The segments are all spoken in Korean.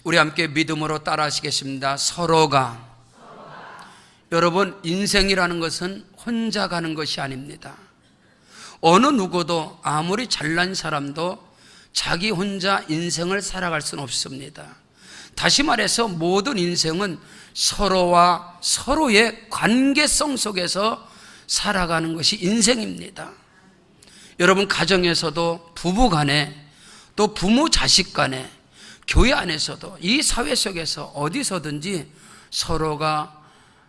우리 함께 믿음으로 따라하시겠습니다. 서로가. 여러분, 인생이라는 것은 혼자 가는 것이 아닙니다. 어느 누구도 아무리 잘난 사람도 자기 혼자 인생을 살아갈 수는 없습니다. 다시 말해서 모든 인생은 서로와 서로의 관계성 속에서 살아가는 것이 인생입니다. 여러분, 가정에서도 부부 간에, 또 부모 자식 간에, 교회 안에서도, 이 사회 속에서 어디서든지 서로가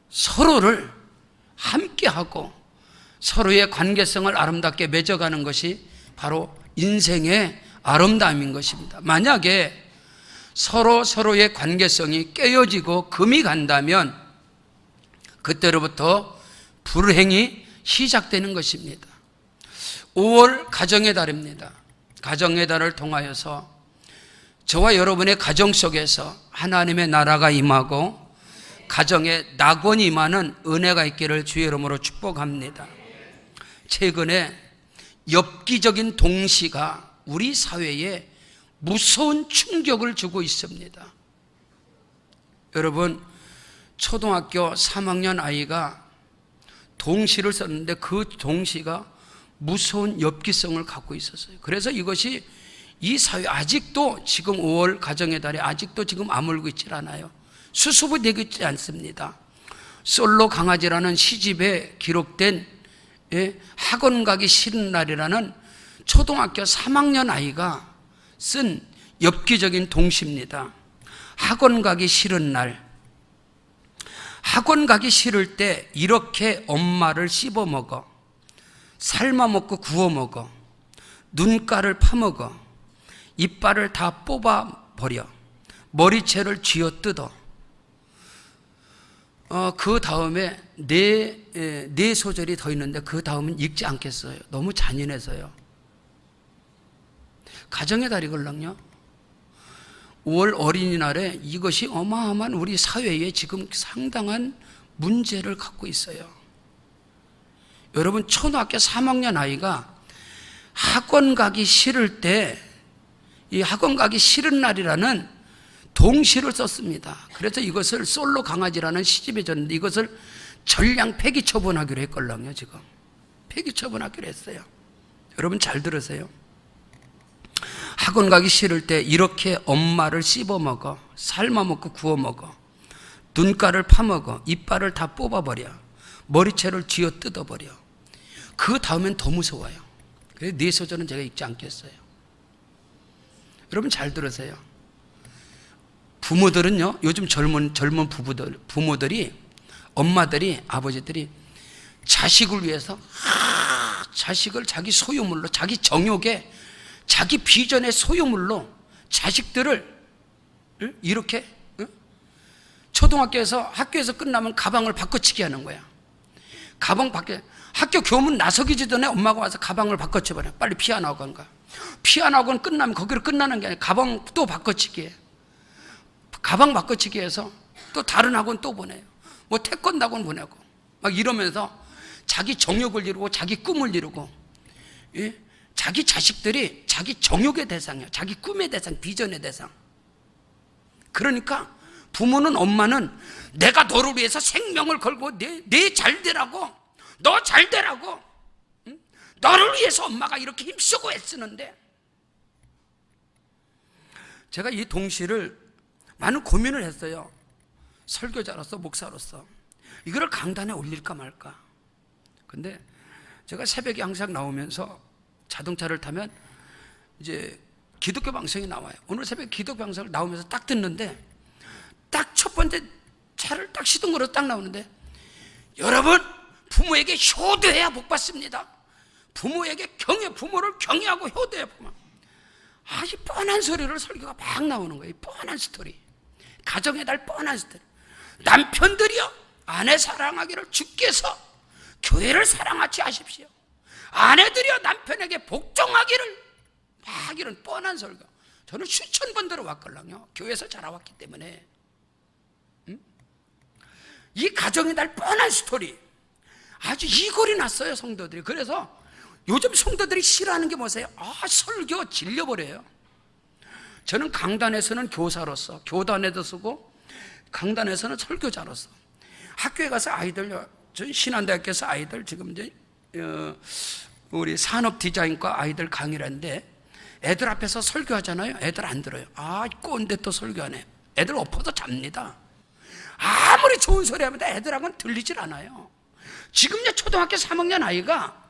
서로를 함께하고 서로의 관계성을 아름답게 맺어가는 것이 바로 인생의 아름다움인 것입니다. 만약에 서로의 관계성이 깨어지고 금이 간다면 그때로부터 불행이 시작되는 것입니다. 5월 가정의 달입니다. 가정의 달을 통하여서 저와 여러분의 가정 속에서 하나님의 나라가 임하고 가정에 낙원이 임하는 은혜가 있기를 주의 이름으로 축복합니다. 최근에 엽기적인 동시가 우리 사회에 무서운 충격을 주고 있습니다. 여러분, 초등학교 3학년 아이가 동시를 썼는데 그 동시가 무서운 엽기성을 갖고 있었어요. 그래서 이것이 이 사회 아직도 지금 5월 가정의 달에 아직도 지금 아물고 있질 않아요. 수습되고 있지 않습니다. 솔로 강아지라는 시집에 기록된 학원 가기 싫은 날이라는 초등학교 3학년 아이가 쓴 엽기적인 동시입니다. 학원 가기 싫은 날. 학원 가기 싫을 때 이렇게 엄마를 씹어 먹어, 삶아 먹고 구워 먹어, 눈가를 파먹어, 이빨을 다 뽑아 버려, 머리채를 쥐어 뜯어. 그 다음에 네 소절이 더 있는데 그 다음은 읽지 않겠어요. 너무 잔인해서요. 가정의 달이걸랑요. 5월 어린이날에 이것이 어마어마한 우리 사회에 지금 상당한 문제를 갖고 있어요. 여러분, 초등학교 3학년 아이가 학원 가기 싫을 때 이 학원 가기 싫은 날이라는 동시를 썼습니다. 그래서 이것을 솔로 강아지라는 시집에 줬는데 이것을 전량 폐기 처분하기로 했걸랑요. 지금 폐기 처분하기로 했어요. 여러분 잘 들으세요. 학원 가기 싫을 때 이렇게 엄마를 씹어 먹어, 삶아 먹고 구워 먹어, 눈가를 파먹어, 이빨을 다 뽑아버려, 머리채를 쥐어 뜯어버려. 그 다음엔 더 무서워요. 그래서 네 소절은 제가 읽지 않겠어요. 여러분 잘 들으세요. 부모들은요, 요즘 젊은 부모들이, 엄마들이, 아버지들이 자식을 위해서 자식을 자기 소유물로, 자기 정욕에, 자기 비전의 소유물로 자식들을 이렇게 초등학교에서, 학교에서 끝나면 가방을 바꿔치기 하는 거야. 가방 밖에, 학교 교문 나서기 전에 엄마가 와서 가방을 바꿔쳐버려. 빨리 피아노 학원 가. 피아노 학원 끝나면 거기로 끝나는 게 아니라 가방 또 바꿔치기 해. 가방 바꿔치기 해서 또 다른 학원 또 보내요. 뭐 태권도 학원 보내고 막 이러면서 자기 정욕을 이루고 자기 꿈을 이루고, 예? 자기 자식들이 자기 정욕의 대상이에요. 자기 꿈의 대상, 비전의 대상. 그러니까 부모는, 엄마는 내가 너를 위해서 생명을 걸고 내 잘 되라고, 너 잘 되라고, 응? 너를 위해서 엄마가 이렇게 힘쓰고 애쓰는데, 제가 이 동시를 많은 고민을 했어요. 설교자로서, 목사로서 이거를 강단에 올릴까 말까. 근데 제가 새벽에 항상 나오면서 자동차를 타면 이제 기독교 방송이 나와요. 오늘 새벽 기독교 방송을 나오면서 딱 듣는데, 딱 첫 번째 차를 딱 시동 걸어서 딱 나오는데, 여러분, 부모에게 효도해야 복 받습니다. 부모에게 부모를 경외하고 효도해야 복 받습니다. 이 뻔한 소리를 설교가 막 나오는 거예요. 뻔한 스토리. 가정의 달 뻔한 스토리. 남편들이여, 아내 사랑하기를 주께서 교회를 사랑하지 하십시오. 아내들이여, 남편에게 복종하기를, 막 이런 뻔한 설교. 저는 수천 번 들어왔걸랑요. 교회에서 자라왔기 때문에. 이 가정의 달 뻔한 스토리. 아주 이골이 났어요, 성도들이. 그래서 요즘 성도들이 싫어하는 게 뭐세요? 설교 질려버려요. 저는 강단에서는 교사로서, 교단에도 쓰고 강단에서는 설교자로서 학교에 가서 아이들, 저 신한대학교에서 아이들 지금 이제 우리 산업 디자인과 아이들 강의를 하는데 애들 앞에서 설교하잖아요. 애들 안 들어요. 아, 꼰대 또 설교하네. 애들 엎어서 잡니다. 아무리 좋은 소리 하면 애들하고는 들리질 않아요. 지금 이제 초등학교 3학년 아이가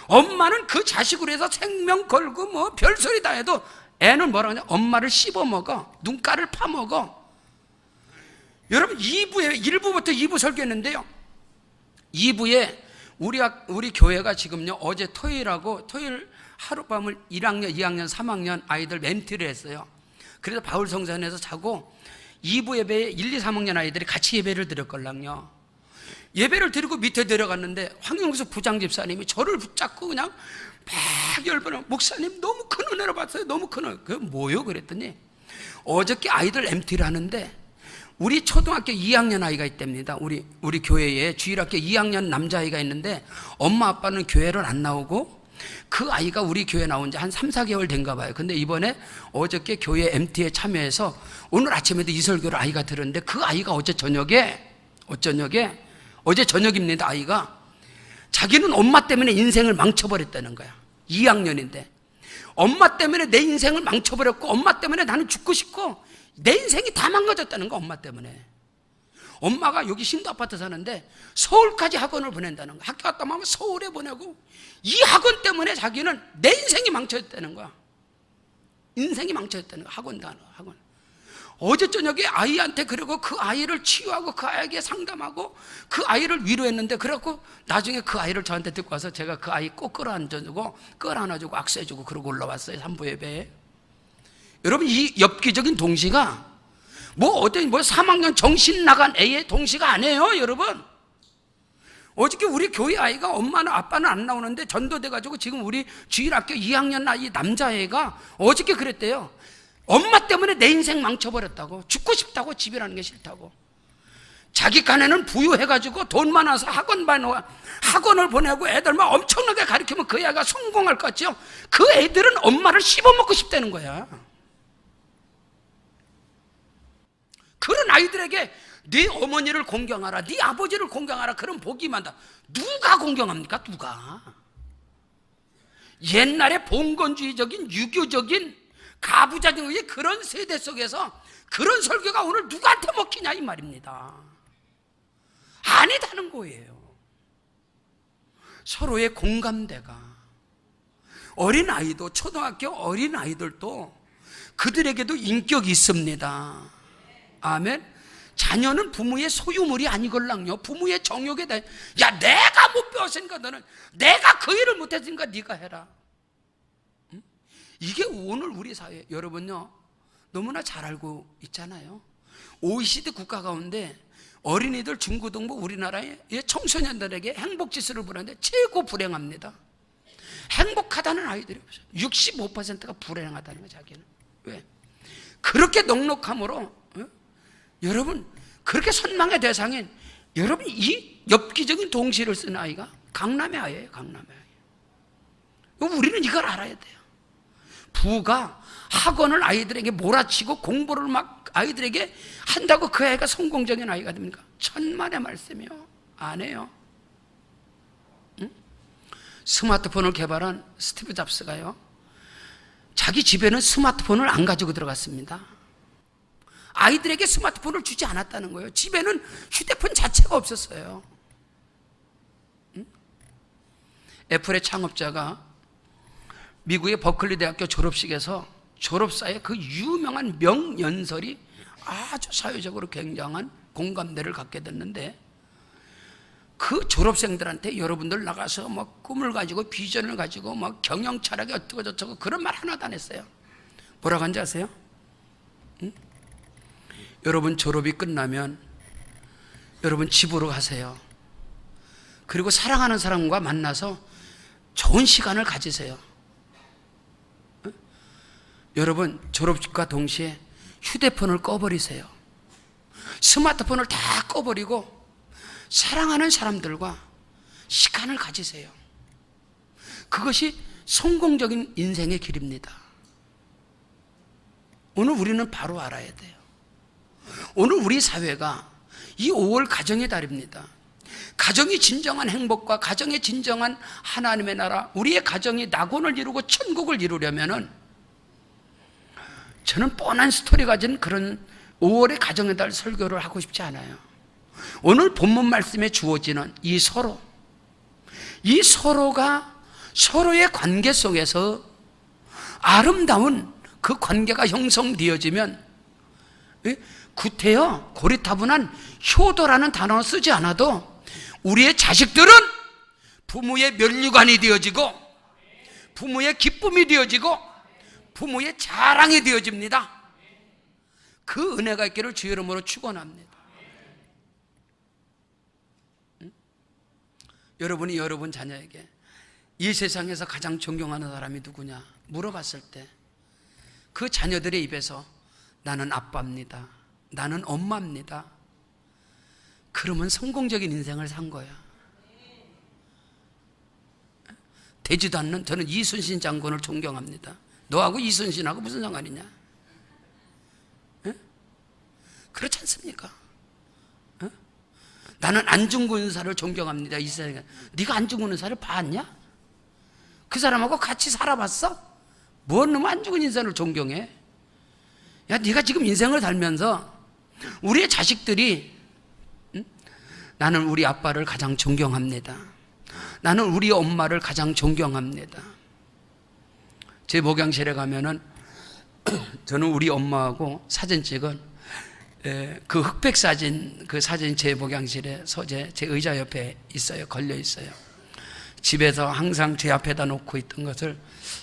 엄마는 그 자식으로 해서 생명 걸고 뭐 별소리 다 해도 애는 뭐라 하냐? 엄마를 씹어먹어. 눈가를 파먹어. 여러분 1부부터 2부 설교했는데요. 2부에 우리 교회가 지금요, 어제 토요일 하룻밤을 1학년, 2학년, 3학년 아이들 멘트를 했어요. 그래서 바울 성산에서 자고 2부 예배에 1, 2, 3학년 아이들이 같이 예배를 드렸걸랑요. 예배를 드리고 밑에 내려갔는데 황영수 부장집사님이 저를 붙잡고 그냥 막 열번을, 목사님 너무 큰 은혜를 받았어요. 너무 큰 은혜. 그게 뭐요? 그랬더니 어저께 아이들 MT를 하는데 우리 초등학교 2학년 아이가 있답니다. 우리 교회에 주일학교 2학년 남자아이가 있는데 엄마 아빠는 교회를 안 나오고 그 아이가 우리 교회 나온 지 한 3, 4개월 된가 봐요. 근데 이번에 어저께 교회 MT에 참여해서 오늘 아침에도 이 설교를 아이가 들었는데 그 아이가 어제 저녁입니다. 아이가 자기는 엄마 때문에 인생을 망쳐버렸다는 거야. 2학년인데 엄마 때문에 내 인생을 망쳐버렸고 엄마 때문에 나는 죽고 싶고 내 인생이 다 망가졌다는 거야. 엄마 때문에. 엄마가 여기 신도 아파트 사는데 서울까지 학원을 보낸다는 거야. 학교 갔다 오면 서울에 보내고 이 학원 때문에 자기는 내 인생이 망쳐졌다는 거야. 인생이 망쳐졌다는 거야. 학원. 어제 저녁에 아이한테 그리고 그 아이를 치유하고 그 아이에게 상담하고 그 아이를 위로했는데 그래갖고 나중에 그 아이를 저한테 듣고 와서 제가 그 아이 꼭 끌어안아주고 악수해주고 그러고 올라왔어요. 3부 예배에. 여러분 이 엽기적인 동시가 뭐 3학년 정신 나간 애의 동시가 아니에요. 여러분 어저께 우리 교회 아이가 엄마는 아빠는 안 나오는데 전도돼가지고 지금 우리 주일학교 2학년 아이 남자애가 어저께 그랬대요. 엄마 때문에 내 인생 망쳐버렸다고. 죽고 싶다고. 집이라는 게 싫다고. 자기 간에는 부유해가지고 돈 많아서 학원을 보내고 애들 막 엄청나게 가르치면 그 애가 성공할 것 같죠. 그 애들은 엄마를 씹어먹고 싶다는 거야. 그런 아이들에게 네 어머니를 공경하라, 네 아버지를 공경하라, 그런 복이 많다. 누가 공경합니까? 누가? 옛날에 봉건주의적인 유교적인 가부장적인 그런 세대 속에서 그런 설교가 오늘 누구한테 먹히냐 이 말입니다. 아니다는 거예요. 서로의 공감대가, 어린아이도, 초등학교 어린아이들도 그들에게도 인격이 있습니다. 아멘. 자녀는 부모의 소유물이 아니걸랑요. 부모의 정욕에 대해, 야 내가 못 배웠으니까 너는, 내가 그 일을 못했으니까 네가 해라. 이게 오늘 우리 사회, 여러분요 너무나 잘 알고 있잖아요. OECD 국가 가운데 어린이들 중고등부 우리나라의 청소년들에게 행복지수를 보는데 최고 불행합니다. 행복하다는 아이들이 없어요. 65%가 불행하다는 거예요. 자기는. 왜? 그렇게 넉넉함으로 여러분 그렇게 선망의 대상인 여러분 이 엽기적인 동시를 쓴 아이가 강남의 아이예요. 강남의 아이. 우리는 이걸 알아야 돼요. 부가 학원을 아이들에게 몰아치고 공부를 막 아이들에게 한다고 그 애가 성공적인 아이가 됩니까? 천만의 말씀이요. 안 해요. 응? 스마트폰을 개발한 스티브 잡스가요 자기 집에는 스마트폰을 안 가지고 들어갔습니다. 아이들에게 스마트폰을 주지 않았다는 거예요. 집에는 휴대폰 자체가 없었어요. 응? 애플의 창업자가 미국의 버클리 대학교 졸업식에서 졸업사의 그 유명한 명연설이 아주 사회적으로 굉장한 공감대를 갖게 됐는데 그 졸업생들한테 여러분들 나가서 뭐 꿈을 가지고 비전을 가지고 뭐 경영 철학이 어떻고 저쩌고 그런 말 하나도 안 했어요. 뭐라고 한지 아세요? 응? 여러분 졸업이 끝나면 여러분 집으로 가세요. 그리고 사랑하는 사람과 만나서 좋은 시간을 가지세요. 여러분 졸업식과 동시에 휴대폰을 꺼버리세요. 스마트폰을 다 꺼버리고 사랑하는 사람들과 시간을 가지세요. 그것이 성공적인 인생의 길입니다. 오늘 우리는 바로 알아야 돼요. 오늘 우리 사회가 이 5월 가정의 달입니다. 가정이 진정한 행복과 가정의 진정한 하나님의 나라, 우리의 가정이 낙원을 이루고 천국을 이루려면은 저는 뻔한 스토리 가진 그런 5월의 가정의 달 설교를 하고 싶지 않아요. 오늘 본문 말씀에 주어지는 이 서로가 서로의 관계 속에서 아름다운 그 관계가 형성되어지면, 구태여 고리타분한 효도라는 단어 쓰지 않아도 우리의 자식들은 부모의 면류관이 되어지고 부모의 기쁨이 되어지고 부모의 자랑이 되어집니다. 그 은혜가 있기를 주의 이름으로 축원합니다. 여러분이 여러분 자녀에게 이 세상에서 가장 존경하는 사람이 누구냐 물어봤을 때 그 자녀들의 입에서 나는 아빠입니다, 나는 엄마입니다, 그러면 성공적인 인생을 산 거야. 되지도 않는, 저는 이순신 장군을 존경합니다. 너하고 이순신하고 무슨 상관이냐? 그렇지 않습니까? 나는 안중근 의사를 존경합니다. 이 세상에 네가 안중근 의사를 봤냐? 그 사람하고 같이 살아봤어? 뭔 놈 안중근 의사를 존경해? 야, 네가 지금 인생을 살면서 우리의 자식들이 나는 우리 아빠를 가장 존경합니다, 나는 우리 엄마를 가장 존경합니다. 제 목양실에 가면은 저는 우리 엄마하고 사진 찍은 그 흑백 사진, 그 사진 제 목양실에 서재 제 의자 옆에 있어요. 걸려 있어요. 집에서 항상 제 앞에다 놓고 있던 것을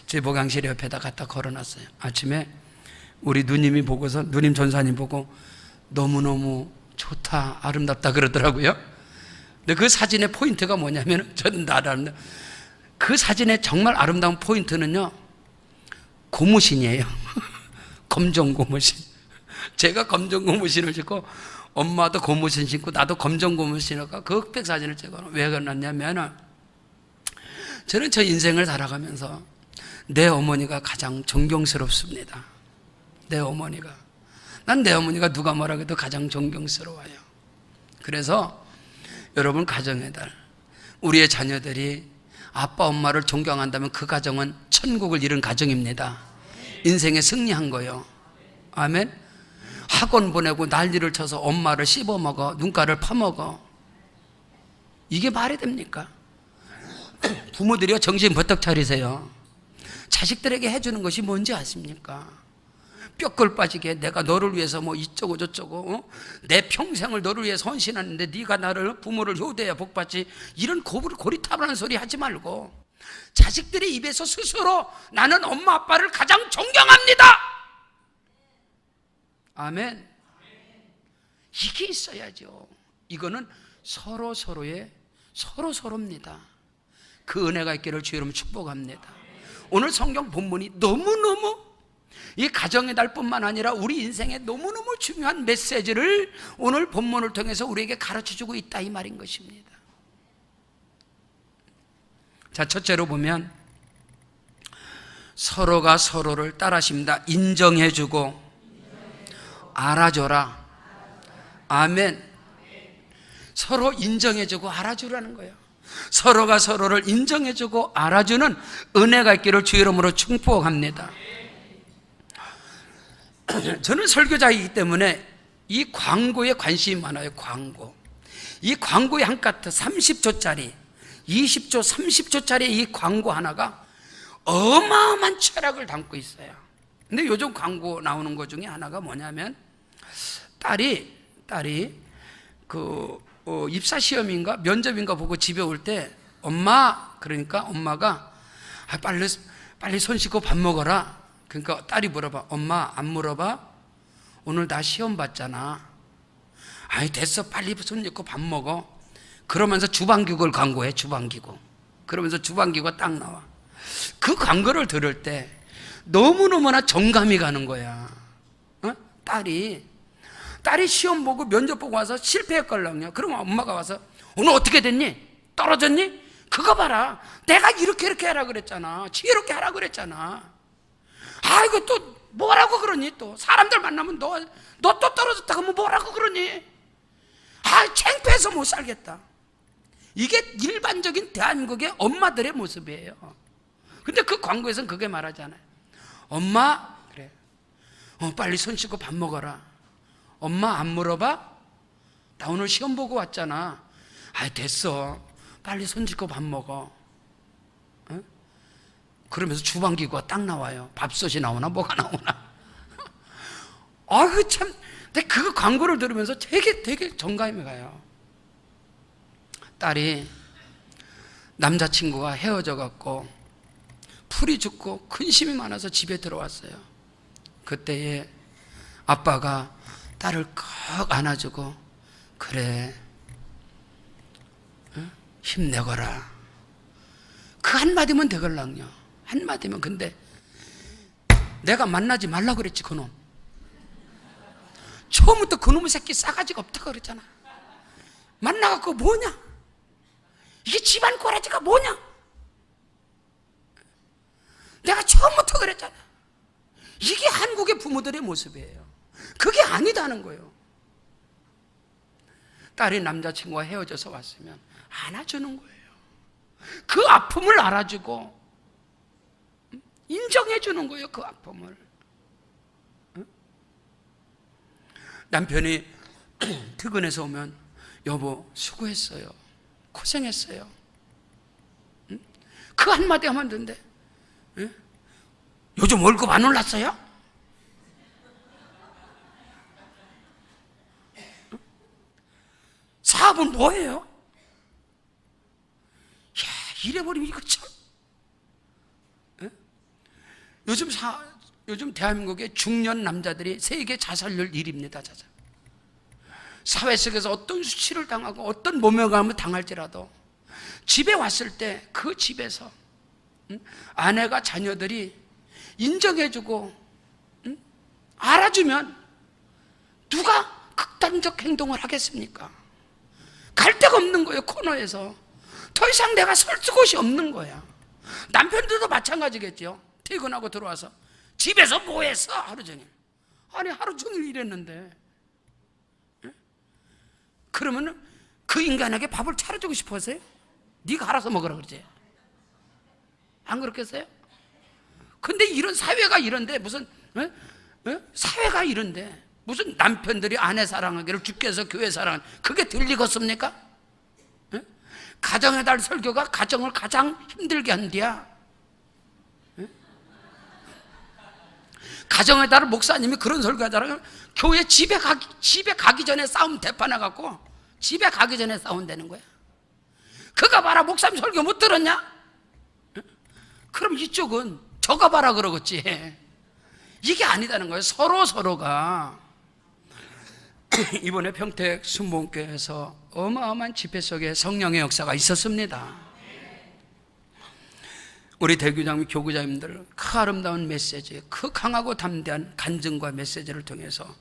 제 목양실 옆에다 갖다 걸어놨어요. 아침에 우리 누님이 보고서, 누님 전사님 보고 너무너무 좋다, 아름답다 그러더라고요. 근데 그 사진의 포인트가 뭐냐면, 저는 나라는 그 사진의 정말 아름다운 포인트는요, 고무신이에요. 검정 고무신. 제가 검정 고무신을 신고 엄마도 고무신 신고 나도 검정 고무신 신고 그 흑백 사진을 찍어요. 왜 그러냐면 저는 저 인생을 살아가면서 내 어머니가 가장 존경스럽습니다. 내 어머니가. 난 내 어머니가 누가 뭐라 해도 가장 존경스러워요. 그래서 여러분 가정의 달, 우리의 자녀들이 아빠 엄마를 존경한다면 그 가정은 천국을 이룬 가정입니다. 인생에 승리한 거예요. 아멘. 학원 보내고 난리를 쳐서 엄마를 씹어먹어, 눈가를 파먹어, 이게 말이 됩니까? 부모들이요, 정신 버떡 차리세요. 자식들에게 해주는 것이 뭔지 아십니까? 뼈골 빠지게 내가 너를 위해서 뭐 이쩌고 저쩌고, 내 평생을 너를 위해서 헌신하는데 네가 나를, 부모를 효도해야 복받지, 이런 고리타분한 소리 하지 말고 자식들의 입에서 스스로 나는 엄마 아빠를 가장 존경합니다, 아멘, 이게 있어야죠. 이거는 서로입니다. 그 은혜가 있기를 주의 이름으로 축복합니다. 오늘 성경 본문이 너무너무 이 가정의 달뿐만 아니라 우리 인생에 너무너무 중요한 메시지를 오늘 본문을 통해서 우리에게 가르쳐주고 있다, 이 말인 것입니다. 자, 첫째로 보면 서로가 서로를 따라십니다. 인정해주고 알아줘라. 아멘. 서로 인정해주고 알아주라는 거예요. 서로가 서로를 인정해주고 알아주는 은혜가 있기를 주의 이름으로 축복합니다. 저는 설교자이기 때문에 이 광고에 관심이 많아요. 광고. 이 광고의 한 카트 30조짜리, 20조, 30조짜리 이 광고 하나가 어마어마한 철학을 담고 있어요. 근데 요즘 광고 나오는 것 중에 하나가 뭐냐면, 딸이 입사 시험인가 면접인가 보고 집에 올 때 엄마, 그러니까 엄마가 빨리 손 씻고 밥 먹어라. 그러니까 딸이 물어봐. 엄마 안 물어봐? 오늘 나 시험 봤잖아. 아이 됐어, 빨리 손 씻고 밥 먹어. 그러면서 주방기구를 광고해. 주방기구. 그러면서 주방기구가 딱 나와. 그 광고를 들을 때 너무너무나 정감이 가는 거야. 딸이 시험 보고 면접 보고 와서 실패했걸랑요. 그러면 엄마가 와서 오늘 어떻게 됐니? 떨어졌니? 그거 봐라, 내가 이렇게 하라 그랬잖아, 지혜롭게 하라 그랬잖아. 아이고 또 뭐라고 그러니? 또 사람들 만나면 너 또 떨어졌다 그러면 뭐라고 그러니? 아, 창피해서 못 살겠다. 이게 일반적인 대한민국의 엄마들의 모습이에요. 근데 그 광고에서는 그게 말하잖아요. 엄마, 그래, 빨리 손 씻고 밥 먹어라. 엄마 안 물어봐? 나 오늘 시험 보고 왔잖아. 아, 됐어, 빨리 손 씻고 밥 먹어. 그러면서 주방기구가 딱 나와요. 밥솥이 나오나 뭐가 나오나. 아그 참, 근데 그 광고를 들으면서 되게 정감이 가요. 딸이 남자친구가 헤어져 갖고 풀이 죽고 근심이 많아서 집에 들어왔어요. 그때에 아빠가 딸을 꼭 안아주고, 그래, 힘내거라. 그 한마디면 되걸랑요. 한마디면. 근데 내가 만나지 말라고 그랬지. 그놈 처음부터 그놈의 새끼 싸가지가 없다고 그랬잖아. 만나갖고 뭐냐, 이게 집안 꼬라지가 뭐냐. 내가 처음부터 그랬잖아. 이게 한국의 부모들의 모습이에요. 그게 아니다는 거예요. 딸이 남자친구와 헤어져서 왔으면 안아주는 거예요. 그 아픔을 알아주고 인정해 주는 거예요. 그 아픔을. 남편이 퇴근해서 오면 여보 수고했어요, 고생했어요, 그 한마디 하면 된대. 요즘 월급 안 올랐어요? 사업은 뭐예요? 야, 이래버리면 이거 참. 요즘 대한민국의 중년 남자들이 세계 자살률 1위입니다. 자살. 사회 속에서 어떤 수치를 당하고 어떤 모멸감을 당할지라도 집에 왔을 때 그 집에서 아내가 자녀들이 인정해주고 알아주면 누가 극단적 행동을 하겠습니까? 갈 데가 없는 거예요. 코너에서 더 이상 내가 설 곳이 없는 거야. 남편들도 마찬가지겠죠. 퇴근하고 들어와서 집에서 뭐 했어? 하루 종일. 아니 하루 종일 일했는데. 그러면 그 인간에게 밥을 차려주고 싶어서요? 네가 알아서 먹으라 그러지. 안 그렇겠어요? 근데 이런 사회가 이런데 무슨 사회가 이런데 무슨 남편들이 아내 사랑하기를 주께서 교회 사랑, 그게 들리겠습니까? 가정의 달 설교가 가정을 가장 힘들게 한디야. 가정의 달 목사님이 그런 설교하잖아요. 교회 집에 가기 전에 싸움 대판해갖고 집에 가기 전에 싸운다는 거야. 그거 봐라, 목사님 설교 못 들었냐? 그럼 이쪽은 저거 봐라 그러겠지. 이게 아니다는 거예요. 서로가. 이번에 평택 순복음교회에서 어마어마한 집회 속에 성령의 역사가 있었습니다. 우리 대교장 및 교구자님들 그 아름다운 메시지, 그 강하고 담대한 간증과 메시지를 통해서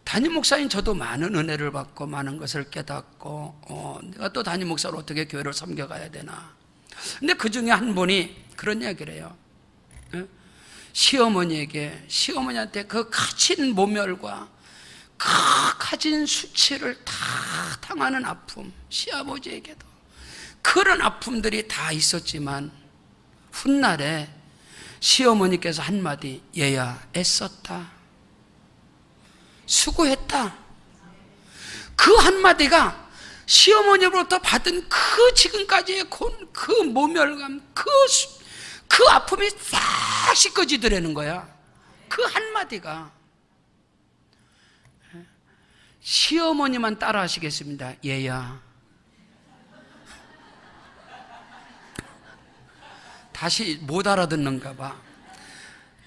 담임 목사인 저도 많은 은혜를 받고 많은 것을 깨닫고 내가 또 담임 목사로 어떻게 교회를 섬겨가야 되나. 근데 그 중에 한 분이 그런 이야기를 해요. 시어머니한테 그 가진 모멸과 그 가진 수치를 다 당하는 아픔, 시아버지에게도 그런 아픔들이 다 있었지만 훗날에 시어머니께서 한마디, 얘야 애썼다, 수고했다. 그 한마디가 시어머니로부터 받은 그 지금까지의 그 모멸감, 그 아픔이 싹 씻겨지더라는 거야. 그 한마디가. 시어머니만 따라 하시겠습니다. 얘야. 다시 못 알아듣는가 봐.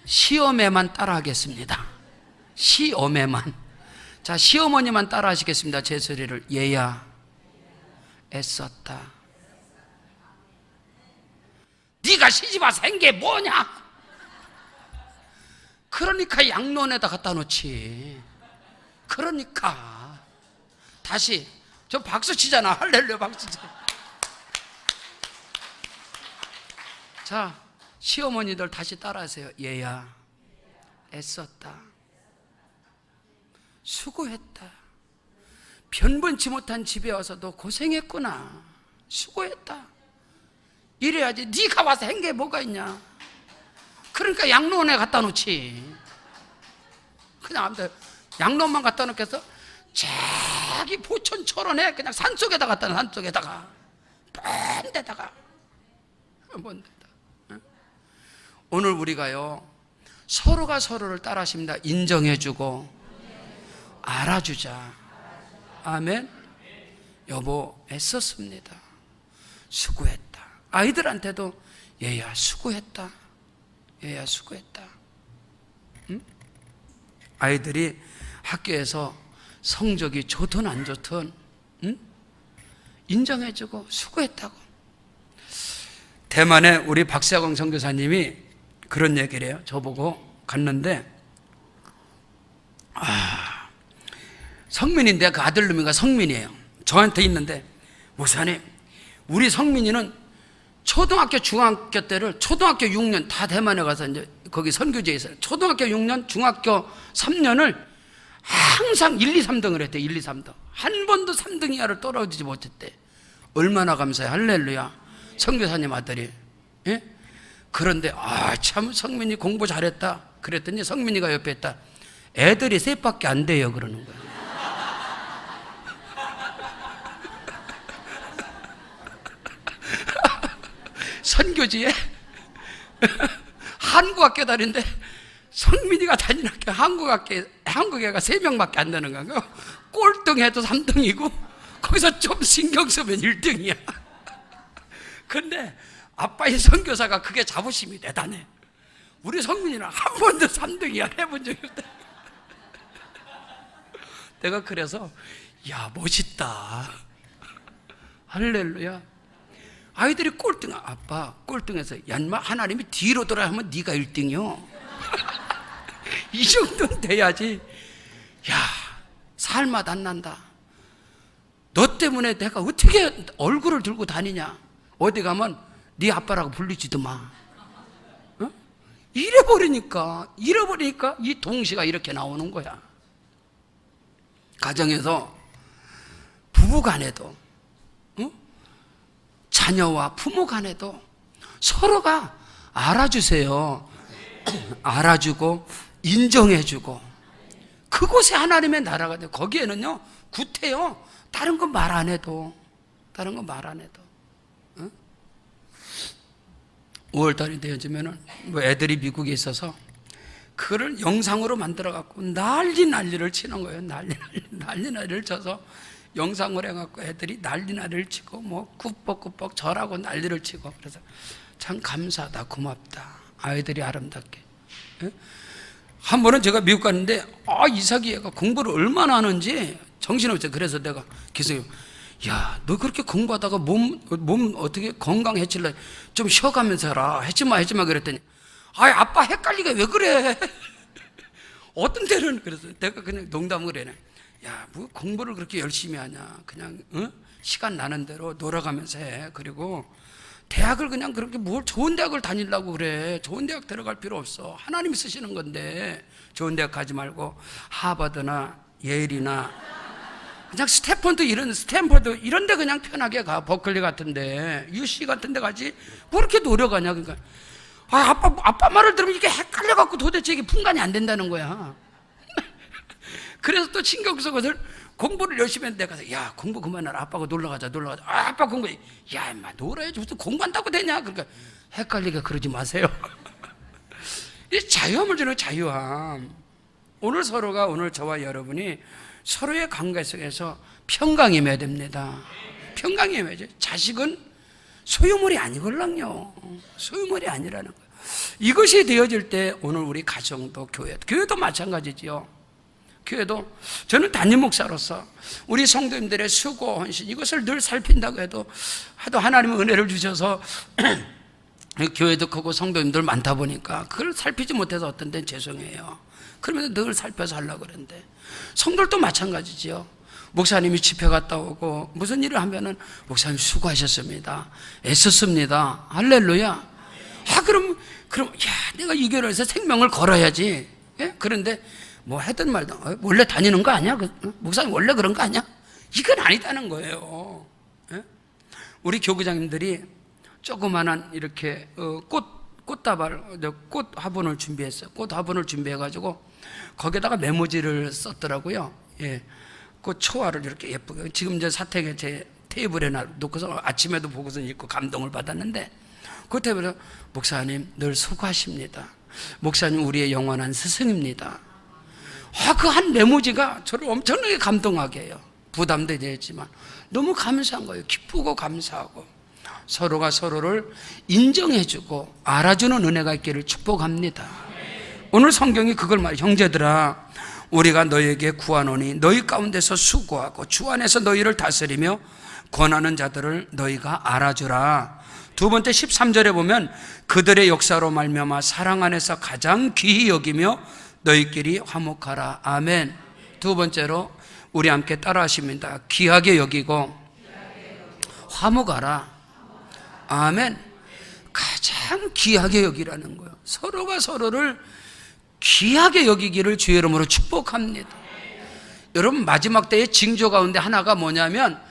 시어매만 따라 하겠습니다. 시어매만. 자, 시어머니만 따라 하시겠습니다. 제 소리를. 얘야 애썼다. 네가 시집 와서 한 게 뭐냐? 그러니까 양론에다 갖다 놓지. 그러니까. 다시. 저 박수 치잖아. 할렐루야 박수 치. 자, 시어머니들 다시 따라하세요. 얘야 애썼다. 수고했다. 변변치 못한 집에 와서도 고생했구나. 수고했다. 이래야지. 네가 와서 한 게 뭐가 있냐. 그러니까 양로원에 갖다 놓지. 그냥 아무튼 양로원만 갖다 놓겠어? 자기 포천철원에 그냥 산속에다 갖다 놔. 산속에다가 먼 데다가 먼 데다. 오늘 우리가요, 서로가 서로를 따라하십니다. 인정해주고 알아주자. 아멘. 여보 애썼습니다. 수고했다. 아이들한테도 얘야 수고했다. 얘야 수고했다. 응? 아이들이 학교에서 성적이 좋든 안 좋든, 응? 인정해주고 수고했다고. 대만에 우리 박세광 선교사님이 그런 얘기를 해요. 저보고 갔는데, 성민인데 그 아들놈이가 성민이에요. 저한테 있는데, 목사님, 우리 성민이는 초등학교, 중학교 때를 초등학교 6년 다 대만에 가서 이제 거기 선교지에 있어요. 초등학교 6년, 중학교 3년을 항상 1, 2, 3등을 했대. 1, 2, 3등. 한 번도 3등 이하를 떨어지지 못했대. 얼마나 감사해. 할렐루야. 선교사님 아들이. 예? 그런데 참 성민이 공부 잘했다. 그랬더니 성민이가 옆에 있다. 애들이 셋밖에 안 돼요. 그러는 거야. 선교지에 한국학교 다니는데 성민이가 다니는 학교 한국애가 3명밖에 안 되는 거야. 꼴등해도 3등이고 거기서 좀 신경 쓰면 1등이야. 근데 아빠의 선교사가 그게 자부심이 대단해. 우리 성민이는 한 번도 3등이야 해본 적이 없다. 내가 그래서 야 멋있다. 할렐루야. 아이들이 꼴등, 아빠 꼴등해서 얀마 하나님이 뒤로 돌아 하면 네가 1등이요. 이 정도는 돼야지. 야 살맛 안 난다. 너 때문에 내가 어떻게 얼굴을 들고 다니냐. 어디 가면 네 아빠라고 불리지도 마. 어? 잃어버리니까 이 동시가 이렇게 나오는 거야. 가정에서 부부 간에도, 자녀와 부모 간에도 서로가 알아주세요. 알아주고 인정해주고. 그곳에 하나님의 나라가 돼요. 거기에는요 구태요. 다른 건 말 안 해도. 5월달이 되어지면은 뭐 애들이 미국에 있어서 그거를 영상으로 만들어 갖고 난리를 치는 거예요. 난리를 쳐서 영상을 해갖고 애들이 난리를 치고 뭐 꾸벅꾸벅 절하고 난리를 치고. 그래서 참 감사하다, 고맙다. 아이들이 아름답게. 예? 한 번은 제가 미국 갔는데 이삭이 애가 공부를 얼마나 하는지 정신없어요. 그래서 내가 계속 야, 너 그렇게 공부하다가 몸 어떻게 건강해질래? 좀 쉬어가면서 해라. 했지마 그랬더니 아빠 헷갈리게 왜 그래? 어떤 때는 그래서 내가 그냥 농담을 해네. 야, 뭐 공부를 그렇게 열심히 하냐? 그냥 시간 나는 대로 놀아가면서 해. 그리고 대학을 그냥 그렇게 뭘 좋은 대학을 다니려고 그래. 좋은 대학 들어갈 필요 없어. 하나님이 쓰시는 건데 좋은 대학 가지 말고 하버드나 예일이나 그냥 스탠퍼드 이런 데 그냥 편하게 가. 버클리 같은데 UC 같은 데 가지 뭐 이렇게 노력하냐. 그러니까 아빠 말을 들으면 이게 헷갈려갖고 도대체 이게 분간이 안 된다는 거야. 그래서 또 신경 써서 공부를 열심히 했는데 가서 야 공부 그만하라. 아빠가 놀러가자. 아빠 공부. 야 임마 놀아야지. 무슨 공부한다고 되냐. 그러니까 헷갈리게 그러지 마세요. 이 자유함을 주는 자유함. 오늘 저와 여러분이 서로의 관계 속에서 평강임해야 됩니다. 평강임해야죠. 자식은 소유물이 아니걸랑요. 소유물이 아니라는 거예요. 이것이 되어질 때 오늘 우리 가정도 교회도 마찬가지지요. 교회도 저는 담임 목사로서 우리 성도님들의 수고 헌신 이것을 늘 살핀다고 해도 하나님은 은혜를 주셔서 교회도 크고 성도님들 많다 보니까 그걸 살피지 못해서 어떤 데는 죄송해요. 그러면서 늘 살펴서 하려고 그러는데 성도들도 마찬가지지요. 목사님이 집회 갔다 오고 무슨 일을 하면은 목사님 수고하셨습니다. 애썼습니다. 할렐루야. 그럼 야 내가 이 교회에서 생명을 걸어야지. 예? 그런데 뭐 하든 말든 원래 다니는 거 아니야? 목사님 원래 그런 거 아니야? 이건 아니다는 거예요. 예? 우리 교구장님들이 조그만한 이렇게 꽃다발, 꽃 화분을 준비했어요. 꽃 화분을 준비해가지고 거기다가 메모지를 썼더라고요. 예. 그 초화를 이렇게 예쁘게. 지금 이제 사택에 제 테이블에 놓고서 아침에도 보고서 읽고 감동을 받았는데, 그 테이블에서 목사님 늘 수고하십니다. 목사님 우리의 영원한 스승입니다. 그 한 메모지가 저를 엄청나게 감동하게 해요. 부담도 되지만 너무 감사한 거예요. 기쁘고 감사하고 서로가 서로를 인정해주고 알아주는 은혜가 있기를 축복합니다. 오늘 성경이 그걸 말해요. 형제들아, 우리가 너에게 구하노니 너희 가운데서 수고하고 주 안에서 너희를 다스리며 권하는 자들을 너희가 알아주라. 두 번째 13절에 보면 그들의 역사로 말미암아 사랑 안에서 가장 귀히 여기며 너희끼리 화목하라. 아멘. 두 번째로 우리 함께 따라 하십니다. 귀하게 여기고 화목하라. 아멘. 가장 귀하게 여기라는 거예요. 서로가 서로를 귀하게 여기기를 주의 이름으로 축복합니다. 여러분, 마지막 때의 징조 가운데 하나가 뭐냐면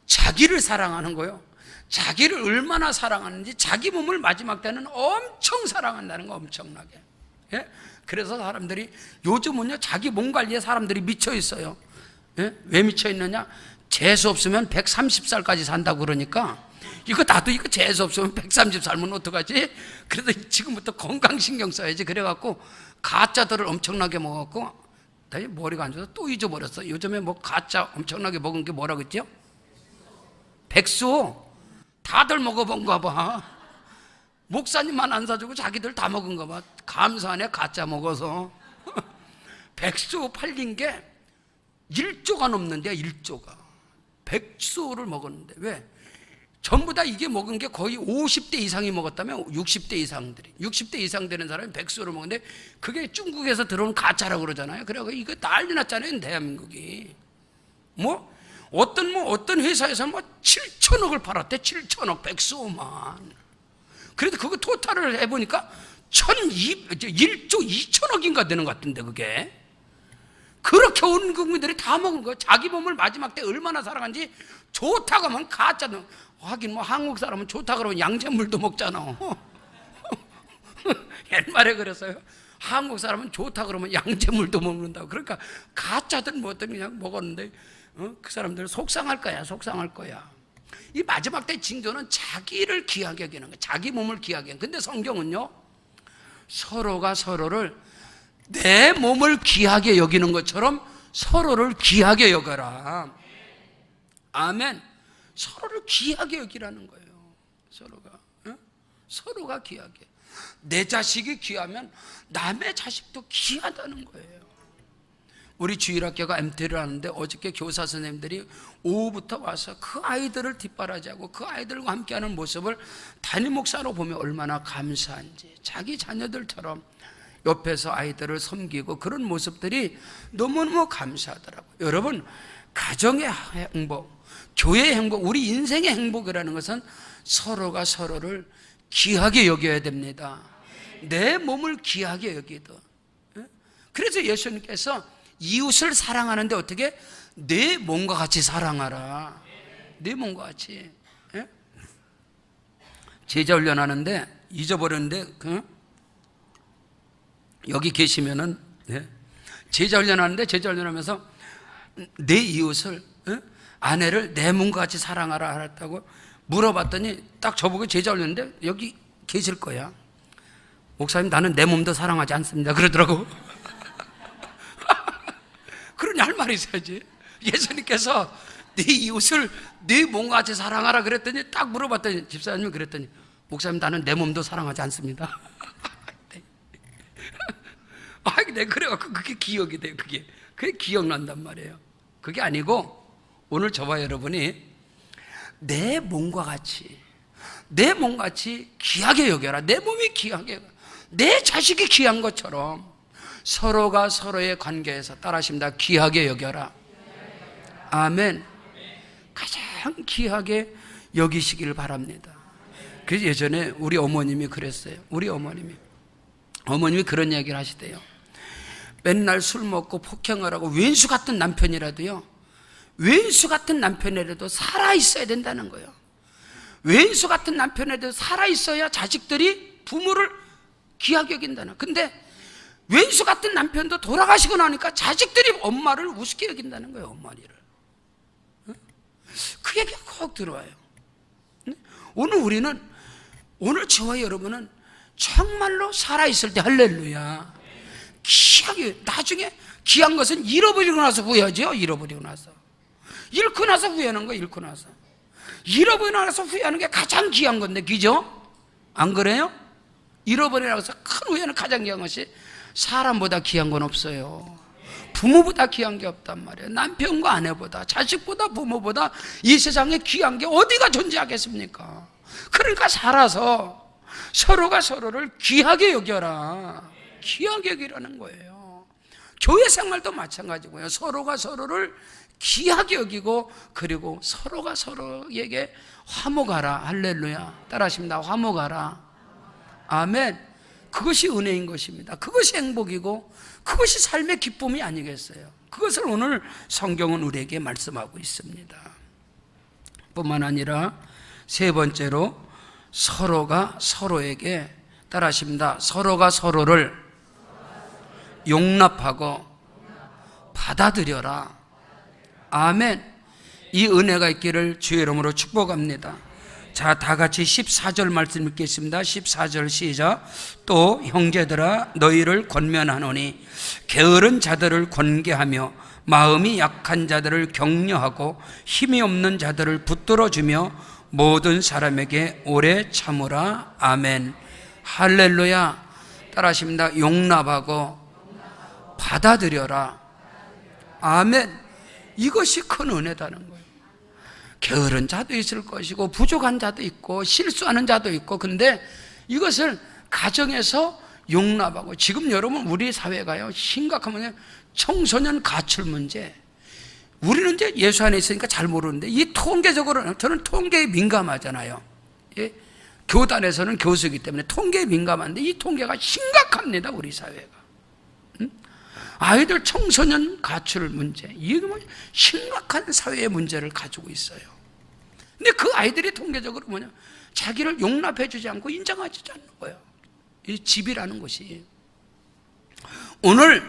자기를 사랑하는 거예요. 자기를 얼마나 사랑하는지, 자기 몸을 마지막 때는 엄청 사랑한다는 거, 엄청나게. 예? 그래서 사람들이 요즘은요, 자기 몸 관리에 사람들이 미쳐 있어요. 예? 왜 미쳐 있느냐? 재수 없으면 130살까지 산다고 그러니까 나도 이거 재수 없으면 130 살면 어떡하지? 그래서 지금부터 건강신경 써야지. 그래갖고 가짜들을 엄청나게 먹었고, 머리가 안 좋아서 또 잊어버렸어. 요즘에 뭐 가짜 엄청나게 먹은 게 뭐라고 했죠? 백수. 다들 먹어본가 봐. 목사님만 안 사주고 자기들 다 먹은가 봐. 감사하네, 가짜 먹어서. 백수 팔린 게 1조가 넘는데요, 1조가. 백수를 먹었는데. 왜? 전부 다 이게 먹은 게 거의 50대 이상이 먹었다면 60대 이상들이. 60대 이상 되는 사람이 백수를 먹는데 그게 중국에서 들어온 가짜라고 그러잖아요. 그래서 이거 난리 났잖아요, 대한민국이. 어떤 회사에서는 7천억을 팔았대. 7천억, 백수만. 그래도 그거 토탈을 해보니까 1조 2천억인가 되는 것 같은데, 그게. 그렇게 온 국민들이 다 먹은 거예요. 자기 몸을 마지막 때 얼마나 사랑한지. 좋다고 하면 가짜는. 하긴 한국 사람은 좋다 그러면 양잿물도 먹잖아. 옛말에 그랬어요. 한국 사람은 좋다 그러면 양잿물도 먹는다고. 그러니까 가짜든 뭐든 그냥 먹었는데 그 사람들 속상할 거야, 속상할 거야. 이 마지막 때 징조는 자기를 귀하게 여기는 거야. 자기 몸을 귀하게. 근데 성경은요, 서로가 서로를 내 몸을 귀하게 여기는 것처럼 서로를 귀하게 여겨라. 아멘. 서로를 귀하게 여기라는 거예요. 서로가 귀하게. 내 자식이 귀하면 남의 자식도 귀하다는 거예요. 우리 주일학교가 MT를 하는데 어저께 교사 선생님들이 오후부터 와서 그 아이들을 뒷바라지하고 그 아이들과 함께하는 모습을 담임 목사로 보면 얼마나 감사한지, 자기 자녀들처럼 옆에서 아이들을 섬기고 그런 모습들이 너무너무 감사하더라고요. 여러분, 가정의 행복, 교회의 행복, 우리 인생의 행복이라는 것은 서로가 서로를 귀하게 여겨야 됩니다. 내 몸을 귀하게 여기듯. 그래서 예수님께서 이웃을 사랑하는데 어떻게? 내 몸과 같이 사랑하라. 내 몸과 같이. 제자 훈련하는데 잊어버렸는데 여기 계시면은 제자 훈련하면서 내 이웃을, 아내를 내 몸과 같이 사랑하라 하랬다고 물어봤더니 딱 저보고 제자 훈련인데 여기 계실 거야. 목사님, 나는 내 몸도 사랑하지 않습니다 그러더라고. 그러니 할 말이 있어야지. 예수님께서 네 이웃을 네 몸과 같이 사랑하라 그랬더니 딱 물어봤더니, 집사님이 그랬더니, 목사님, 나는 내 몸도 사랑하지 않습니다. 네, 그래갖고 그게 기억이 돼요. 그게 기억난단 말이에요. 그게 아니고 오늘 저와 여러분이 내 몸과 같이 귀하게 여겨라. 내 몸이 귀하게 여겨라. 내 자식이 귀한 것처럼 서로가 서로의 관계에서, 따라하십니다, 귀하게 여겨라. 아멘. 가장 귀하게 여기시기를 바랍니다. 그래서 예전에 우리 어머님이 그랬어요. 어머님이 그런 얘기를 하시대요. 맨날 술 먹고 폭행을 하고 왼수 같은 남편이라도요, 왼수 같은 남편이라도 살아있어야 된다는 거예요. 왼수 같은 남편에도 살아있어야 자식들이 부모를 귀하게 여긴다는. 근데 왼수 같은 남편도 돌아가시고 나니까 자식들이 엄마를 우습게 여긴다는 거예요. 엄마를. 그 얘기가 꼭 들어와요. 오늘 우리는, 오늘 저와 여러분은 정말로 살아있을 때 할렐루야, 귀하게, 나중에 귀한 것은 잃어버리고 나서 후회하죠. 잃어버리고 나서, 잃고 나서 후회하는 거. 잃고 나서, 잃어버리고 나서 후회하는 게 가장 귀한 건데, 그죠? 안 그래요? 잃어버리고 나서 큰 후회는 가장 귀한 것이, 사람보다 귀한 건 없어요. 부모보다 귀한 게 없단 말이에요. 남편과 아내보다, 자식보다, 부모보다 이 세상에 귀한 게 어디가 존재하겠습니까? 그러니까 살아서 서로가 서로를 귀하게 여겨라. 귀하게 여기라는 거예요. 교회 생활도 마찬가지고요. 서로가 서로를 귀하게 여기고, 그리고 서로가 서로에게 화목하라. 할렐루야. 따라하십니다. 화목하라. 아멘. 그것이 은혜인 것입니다. 그것이 행복이고 그것이 삶의 기쁨이 아니겠어요? 그것을 오늘 성경은 우리에게 말씀하고 있습니다. 뿐만 아니라 세 번째로, 서로가 서로에게, 따라하십니다, 서로가 서로를 용납하고 받아들여라. 아멘. 이 은혜가 있기를 주의 이름으로 축복합니다. 자, 다 같이 14절 말씀 읽겠습니다. 14절 시작. 또 형제들아, 너희를 권면하노니 게으른 자들을 권계하며 마음이 약한 자들을 격려하고 힘이 없는 자들을 붙들어주며 모든 사람에게 오래 참으라. 아멘. 할렐루야. 따라하십니다. 용납하고 받아들여라. 아멘. 이것이 큰 은혜다는 거예요. 게으른 자도 있을 것이고 부족한 자도 있고 실수하는 자도 있고, 근데 이것을 가정에서 용납하고, 지금 여러분 우리 사회가요 심각하면 청소년 가출 문제, 우리는 이제 예수 안에 있으니까 잘 모르는데, 이 통계적으로, 저는 통계에 민감하잖아요. 예? 교단에서는 교수이기 때문에 통계에 민감한데 이 통계가 심각합니다. 우리 사회가. 아이들 청소년 가출 문제, 이게 뭐 심각한 사회의 문제를 가지고 있어요. 근데 그 아이들이 통계적으로 뭐냐, 자기를 용납해주지 않고 인정하지 않는 거예요. 이 집이라는 것이. 오늘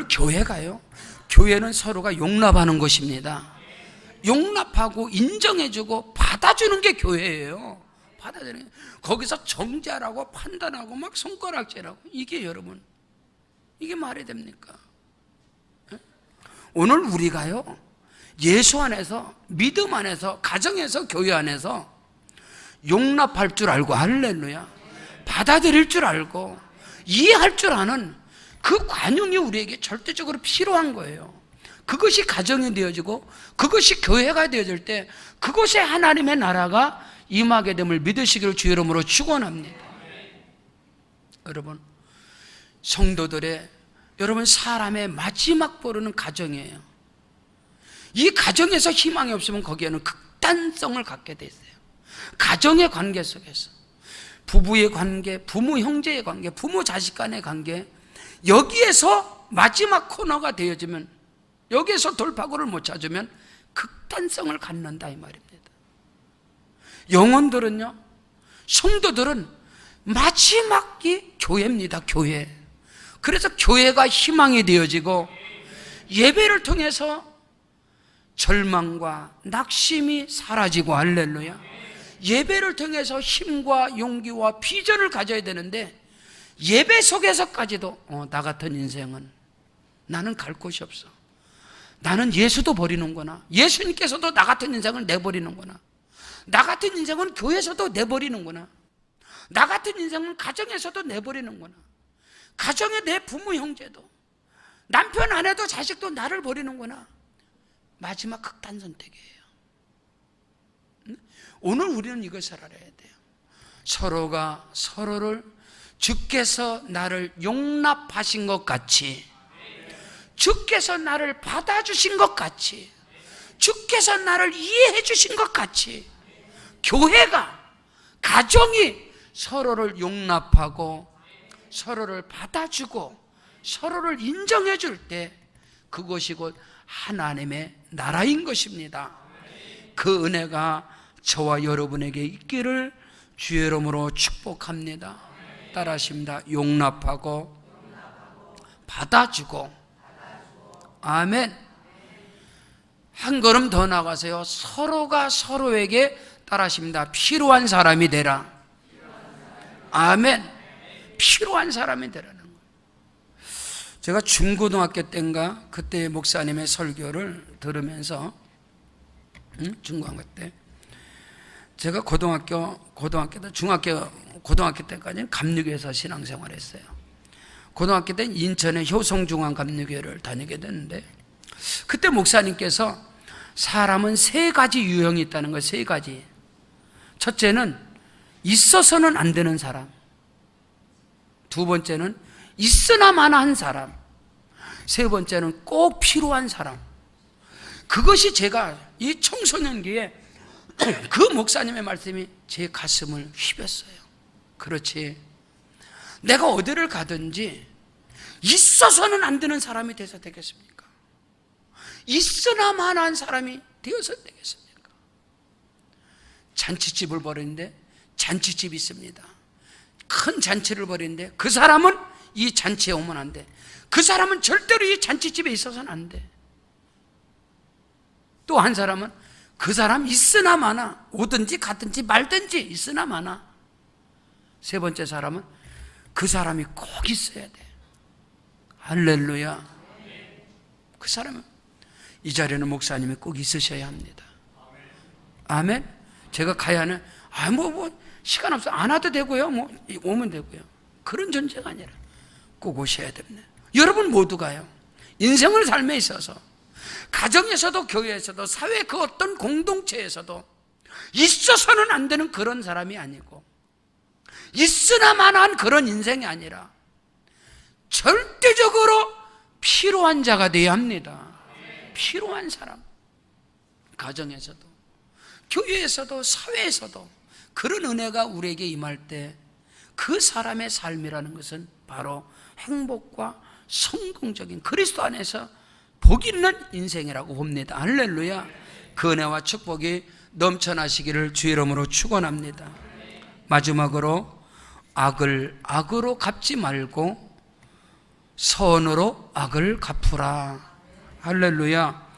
교회가요, 교회는 서로가 용납하는 것입니다. 용납하고 인정해주고 받아주는 게 교회예요. 받아주는, 거기서 정죄하라고 판단하고 막 손가락질하고, 이게 여러분, 이게 말이 됩니까? 오늘 우리가요, 예수 안에서, 믿음 안에서, 가정에서, 교회 안에서 용납할 줄 알고, 할렐루야, 받아들일 줄 알고 이해할 줄 아는 그 관용이 우리에게 절대적으로 필요한 거예요. 그것이 가정이 되어지고 그것이 교회가 되어질 때 그것에 하나님의 나라가 임하게 됨을 믿으시기를 주 이름으로 축원합니다. 여러분, 성도들의, 여러분, 사람의 마지막 보루는 가정이에요. 이 가정에서 희망이 없으면 거기에는 극단성을 갖게 돼 있어요. 가정의 관계 속에서 부부의 관계, 부모 형제의 관계, 부모 자식 간의 관계, 여기에서 마지막 코너가 되어지면, 여기에서 돌파구를 못 찾으면 극단성을 갖는다 이 말입니다. 영혼들은요, 성도들은 마지막이 교회입니다. 교회. 그래서 교회가 희망이 되어지고 예배를 통해서 절망과 낙심이 사라지고, 할렐루야, 예배를 통해서 힘과 용기와 비전을 가져야 되는데, 예배 속에서까지도 나 같은 인생은, 나는 갈 곳이 없어, 나는 예수도 버리는구나, 예수님께서도 나 같은 인생을 내버리는구나, 나 같은 인생은 교회에서도 내버리는구나, 나 같은 인생은 가정에서도 내버리는구나, 가정의 내 부모 형제도, 남편 아내도 자식도 나를 버리는구나. 마지막 극단 선택이에요. 오늘 우리는 이것을 알아야 돼요. 서로가 서로를 주께서 나를 용납하신 것 같이, 주께서 나를 받아주신 것 같이, 주께서 나를 이해해 주신 것 같이, 교회가, 가정이 서로를 용납하고 서로를 받아주고 서로를 인정해 줄 때 그것이 곧 하나님의 나라인 것입니다. 그 은혜가 저와 여러분에게 있기를 주의 이름으로 축복합니다. 따라하십니다. 용납하고 받아주고. 아멘. 한 걸음 더 나가세요. 서로가 서로에게, 따라하십니다, 필요한 사람이 되라. 아멘. 필요한 사람이 되라는 거예요. 제가 중고등학교 때인가 그때 목사님의 설교를 들으면서 중고등학교 때, 제가 고등학교 때 고등학교 때까지는 감리교에서 신앙생활을 했어요. 고등학교 때는 인천의 효성중앙감리교회를 다니게 됐는데, 그때 목사님께서 사람은 세 가지 유형이 있다는 거예요. 세 가지. 첫째는 있어서는 안 되는 사람, 두 번째는 있으나마나 한 사람, 세 번째는 꼭 필요한 사람. 그것이 제가 이 청소년기에 그 목사님의 말씀이 제 가슴을 휘었어요. 그렇지, 내가 어디를 가든지 있어서는 안 되는 사람이 돼서 되겠습니까? 있으나마나 한 사람이 되어서 되겠습니까? 잔치집을 벌이는데 잔치집이 있습니다. 큰 잔치를 벌이는데 그 사람은 이 잔치에 오면 안 돼. 그 사람은 절대로 이 잔치집에 있어서는 안 돼. 또 한 사람은 그 사람 있으나 마나, 오든지 가든지 말든지 있으나 마나. 세 번째 사람은 그 사람이 꼭 있어야 돼. 할렐루야. 그 사람은, 이 자리에는 목사님이 꼭 있으셔야 합니다. 아멘. 제가 가야 하는, 시간 없어, 안 와도 되고요, 오면 되고요, 그런 존재가 아니라 꼭 오셔야 됩니다. 여러분 모두가요, 인생을 삶에 있어서 가정에서도 교회에서도 사회 그 어떤 공동체에서도 있어서는 안 되는 그런 사람이 아니고, 있으나마나한 그런 인생이 아니라 절대적으로 필요한 자가 되어야 합니다. 필요한 사람. 가정에서도 교회에서도 사회에서도 그런 은혜가 우리에게 임할 때 그 사람의 삶이라는 것은 바로 행복과 성공적인 그리스도 안에서 복 있는 인생이라고 봅니다. 할렐루야. 그 은혜와 축복이 넘쳐나시기를 주의 이름으로 축원합니다. 마지막으로 악을 악으로 갚지 말고 선으로 악을 갚으라. 할렐루야.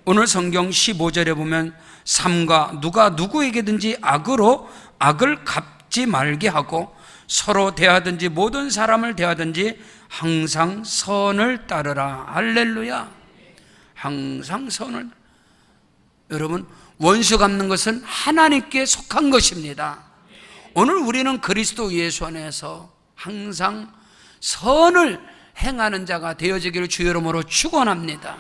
오늘 성경 15절에 보면 삼가 누가 누구에게든지 악으로 악을 갚지 말게 하고 서로 대하든지 모든 사람을 대하든지 항상 선을 따르라. 할렐루야. 항상 선을. 여러분, 원수 갚는 것은 하나님께 속한 것입니다. 오늘 우리는 그리스도 예수 안에서 항상 선을 행하는 자가 되어지기를 주의 이름으로 축원합니다.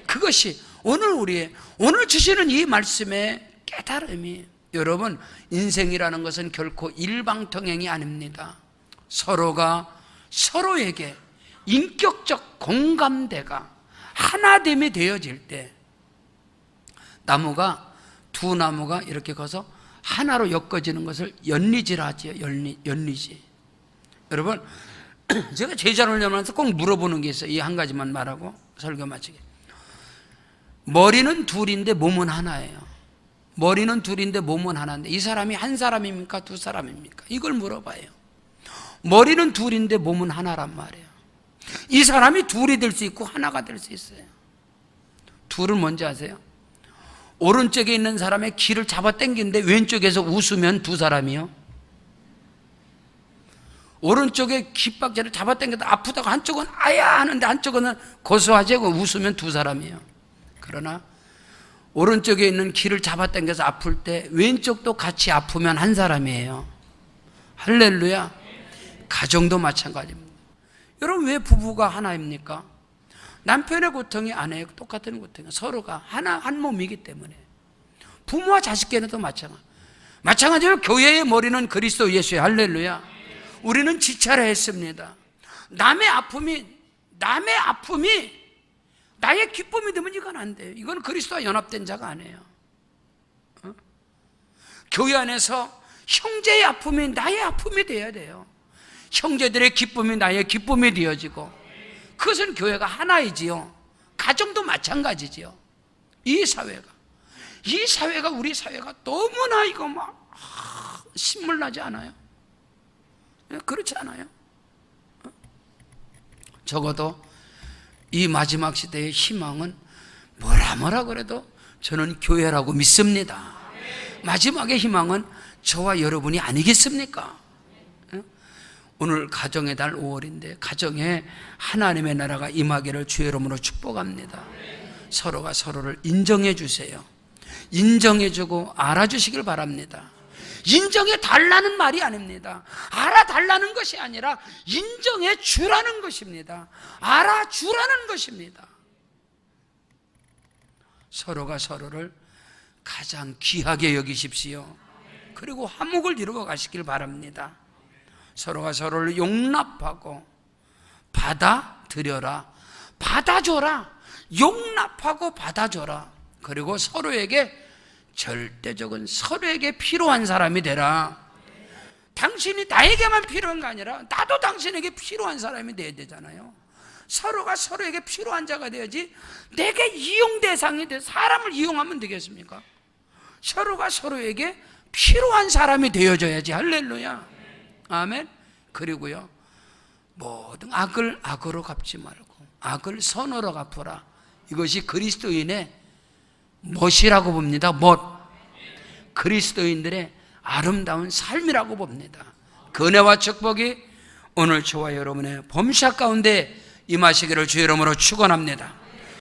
그것이 오늘 주시는 이 말씀의 깨달음이, 여러분, 인생이라는 것은 결코 일방통행이 아닙니다. 서로가 서로에게 인격적 공감대가 하나됨이 되어질 때, 두 나무가 이렇게 커서 하나로 엮어지는 것을 연리지라 하지요. 연리지. 여러분, 제가 제자를 열면서 꼭 물어보는 게 있어요. 이 한 가지만 말하고 설교 마치게. 머리는 둘인데 몸은 하나예요. 머리는 둘인데 몸은 하나인데 이 사람이 한 사람입니까? 두 사람입니까? 이걸 물어봐요. 머리는 둘인데 몸은 하나란 말이에요. 이 사람이 둘이 될 수 있고 하나가 될 수 있어요. 둘은 뭔지 아세요? 오른쪽에 있는 사람의 귀를 잡아 당기는데 왼쪽에서 웃으면 두 사람이요. 오른쪽에 귓박자를 잡아 당겨도 아프다고 한쪽은 아야 하는데 한쪽은 고소하지 않고 웃으면 두 사람이에요. 그러나 오른쪽에 있는 귀를 잡아 당겨서 아플 때 왼쪽도 같이 아프면 한 사람이에요. 할렐루야. 가정도 마찬가지입니다. 여러분, 왜 부부가 하나입니까? 남편의 고통이 아내의 똑같은 고통이에요. 서로가 한 몸이기 때문에. 부모와 자식에게도 마찬가지로 교회의 머리는 그리스도 예수의. 할렐루야. 우리는 지차를 했습니다. 남의 아픔이 나의 기쁨이 되면 이건 안 돼요. 이건 그리스도와 연합된 자가 아니에요. 교회 안에서 형제의 아픔이 나의 아픔이 되어야 돼요. 형제들의 기쁨이 나의 기쁨이 되어지고, 그것은 교회가 하나이지요. 가정도 마찬가지지요. 이 사회가 우리 사회가 너무나 이거 막 신물나지 않아요? 그렇지 않아요? 적어도 이 마지막 시대의 희망은 뭐라 그래도 저는 교회라고 믿습니다. 마지막의 희망은 저와 여러분이 아니겠습니까? 오늘 가정의 달 5월인데 가정에 하나님의 나라가 임하기를 주의 이름으로 축복합니다. 서로가 서로를 인정해 주세요. 인정해주고 알아주시길 바랍니다. 인정해 달라는 말이 아닙니다. 알아달라는 것이 아니라 인정해 주라는 것입니다. 알아주라는 것입니다. 서로가 서로를 가장 귀하게 여기십시오. 그리고 화목을 이루어 가시길 바랍니다. 서로가 서로를 용납하고 받아들여라, 받아줘라, 용납하고 받아줘라. 그리고 서로에게 절대적인 서로에게 필요한 사람이 되라. 당신이 나에게만 필요한 게 아니라 나도 당신에게 필요한 사람이 돼야 되잖아요. 서로가 서로에게 필요한 자가 되어야지 내게 이용 대상이 돼 사람을 이용하면 되겠습니까? 서로가 서로에게 필요한 사람이 되어줘야지. 할렐루야. 아멘. 그리고요, 모든 악을 악으로 갚지 말고 악을 선으로 갚으라. 이것이 그리스도인의 멋이라고 봅니다. 멋. 그리스도인들의 아름다운 삶이라고 봅니다. 그 은혜와 축복이 오늘 저와 여러분의 범샷 가운데 임하시기를 주의 이름으로 축원합니다.